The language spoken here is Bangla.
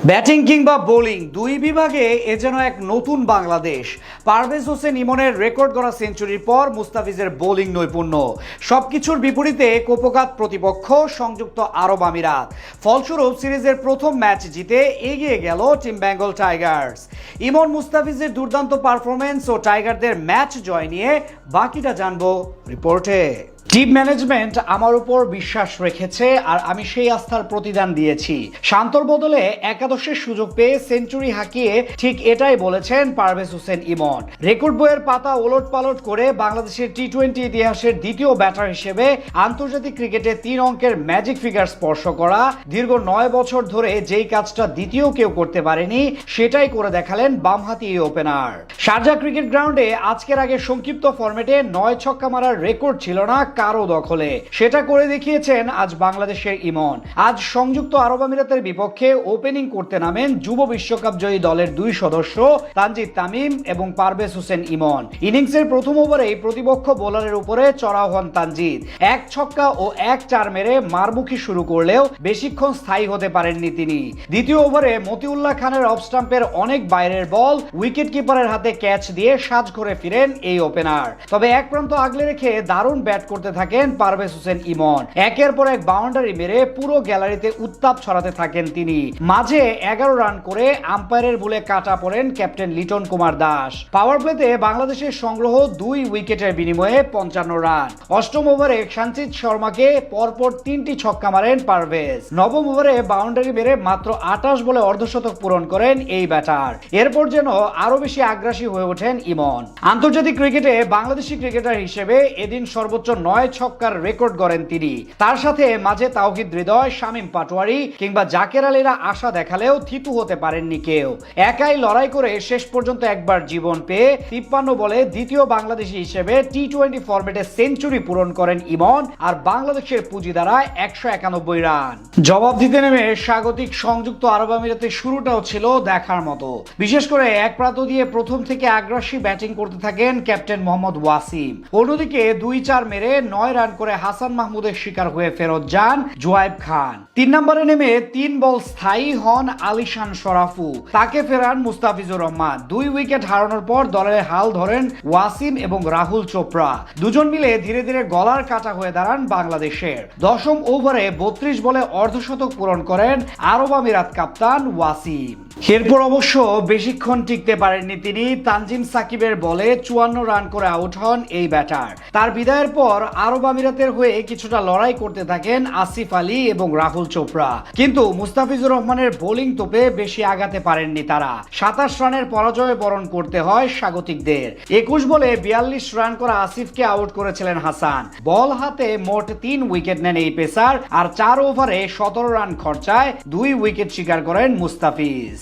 ব্যাটিং কিংবা বোলিং দুই বিভাগে এ যেন এক নতুন বাংলাদেশ। পারভেজ হোসেন ইমনের রেকর্ড গড়া সেঞ্চুরির পর মুস্তাফিজের বোলিং নৈপুণ্য, সবকিছুর বিপরীতে কোপকাত প্রতিপক্ষ সংযুক্ত আরব আমিরাত। ফলস্বরূপ সিরিজের প্রথম ম্যাচ জিতে এগিয়ে গেল টিম বেঙ্গল টাইগার্স। ইমন মুস্তাফিজের দুর্দান্ত পারফরমেন্স ও টাইগারদের ম্যাচ জয় নিয়ে বাকিটা জানবো রিপোর্টে। টিম ম্যানেজমেন্ট আমার উপর বিশ্বাস রেখেছে আর আমি সেই আস্থার প্রতিদান দিয়েছি। শান্তর বদলে একাদশের সুযোগ পেয়ে সেঞ্চুরি হাঁকিয়ে ঠিক এটাই বলেছেন পারভেজ হোসেন ইমন। রেকর্ড বইয়ের পাতা ওলটপালট করে বাংলাদেশের টি-20 ইতিহাসের দ্বিতীয় ব্যাটার হিসেবে আন্তর্জাতিক ক্রিকেটে 3 অঙ্কের ম্যাজিক ফিগার স্পর্শ করা, দীর্ঘ 9 বছর ধরে যেই কাজটা দ্বিতীয় কেউ করতে পারেনি সেটাই করে দেখালেন বামহাতি এই ওপেনার। শারজা ক্রিকেট গ্রাউন্ডে আজকের আগে সংক্ষিপ্ত ফরম্যাটে 9 ছক্কা মারার রেকর্ড ছিল না কারো দখলে, সেটা করে দেখিয়েছেন আজ বাংলাদেশের ইমন। আজ সংযুক্ত আরব আমিরাতের বিপক্ষে ওপেনিং করতে নামেন যুব বিশ্বকাপ জয়ী দলের 2 সদস্য তানজিদ তামিম এবং পারভেজ হোসেন ইমন। ইনিংসের প্রথম ওভারেই প্রতিপক্ষ বোলারের উপরে চড়াও হন তানজিদ। 1 ছক্কা ও 1 চার মেরে মারমুখী শুরু করলেও বেশিক্ষণ স্থায়ী হতে পারেননি তিনি। দ্বিতীয় ওভারে মতিউল্লাহ খানের অফ স্টাম্পের অনেক বাইরের বল উইকেট কিপারের হাতে ক্যাচ দিয়ে সাজ করে ফিরেন এই ওপেনার। তবে এক প্রান্ত আগলে রেখে দারুণ ব্যাট করতে থাকেন পারভেজ হোসেন ইমন। একের পর এক বাউন্ডারি মেরে পুরো গ্যালারিতে উত্তাপ ছড়াতে থাকেন তিনি। মাঝে 11 রান করে আম্পায়ারের বলে কাটা পড়েন ক্যাপ্টেন লিটন কুমার দাস। পাওয়ার প্লেতে বাংলাদেশের সংগ্রহ 2 উইকেটের বিনিময়ে 55 রান। অষ্টম ওভারে সঞ্চিত শর্মাকে পরপর 3টি ছক্কা মারেন পারভেজ। নবম ওভারে বাউন্ডারি মেরে মাত্র 28 বলে অর্ধশতক পূরণ করেন এই ব্যাটার। এরপর যেন আরো বেশি আগ্রাসী হয়ে ওঠেন ইমন। আন্তর্জাতিক ক্রিকেটে বাংলাদেশি ক্রিকেটার হিসেবে এদিন সর্বোচ্চ 9 ছক্কার রেকর্ড গড়েন তিনি। তার সাথে মাঝে তাওহিদ হৃদয়, শামীম পাটোয়ারি কিংবা জাকের আলীরা আশা দেখালেও থিতু হতে পারেননি কেউ। একাই লড়াই করে শেষ পর্যন্ত একবার জীবন পেয়ে 53 বলে দ্বিতীয় বাংলাদেশি হিসেবে টি-20 ফরম্যাটে সেঞ্চুরি পূরণ করেন ইমন। আর বাংলাদেশের পুঁজি দাঁড়ায় 191 রান। জবাব দিতে নেমে স্বাগতিক সংযুক্ত আরব আমিরাতের শুরুটাও ছিল দেখার মতো। বিশেষ করে এক প্রান্ত দিয়ে প্রথম থেকে আগ্রাসী ব্যাটিং করতে থাকেন ক্যাপ্টেন মোহাম্মদ ওয়াসিম। অন্যদিকে 2-4 মেরে 9 রান করে হাসান মাহমুদের শিকার হয়ে ফেরত যান জুয়াইব খান। 3 নম্বরে নেমে 3 বল স্থায়ী হন আলিশান শরাফু, তাকে ফেরান মুস্তাফিজুর রহমান। 2 উইকেট হারানোর পর দলের হাল ধরেন ওয়াসিম এবং রাহুল চোপড়া। দুজন মিলে ধীরে ধীরে গলার কাটা হয়ে দাঁড়ান বাংলাদেশের। 10ম ওভারে 32 বলে অর্ধশতক পূরণ করেন আরব আমিরাত কাপ্তান ওয়াসিম। এরপর অবশ্য বেশিক্ষণ টিকতে পারেননি তিনি। তানজিম সাকিবের বলে 54 রান করে আউট হন এই ব্যাটার। তার বিদায়ের পর আরব আমিরাতের হয়ে কিছুটা লড়াই করতে থাকেন আসিফ আলী এবং রাহুল চোপড়া, কিন্তু মুস্তাফিজুর রহমানের বোলিং তোপে বেশি আগাতে পারেননি তারা। 27 রানের পরাজয় বরণ করতে হয় স্বাগতিকদের। 21 বলে 42 রান করা আসিফকে আউট করেছিলেন হাসান। বল হাতে মোট 3 উইকেট নেন এই পেসার। আর 4 ওভারে 17 রান খরচায় 2 উইকেট শিকার করেন মুস্তাফিজ।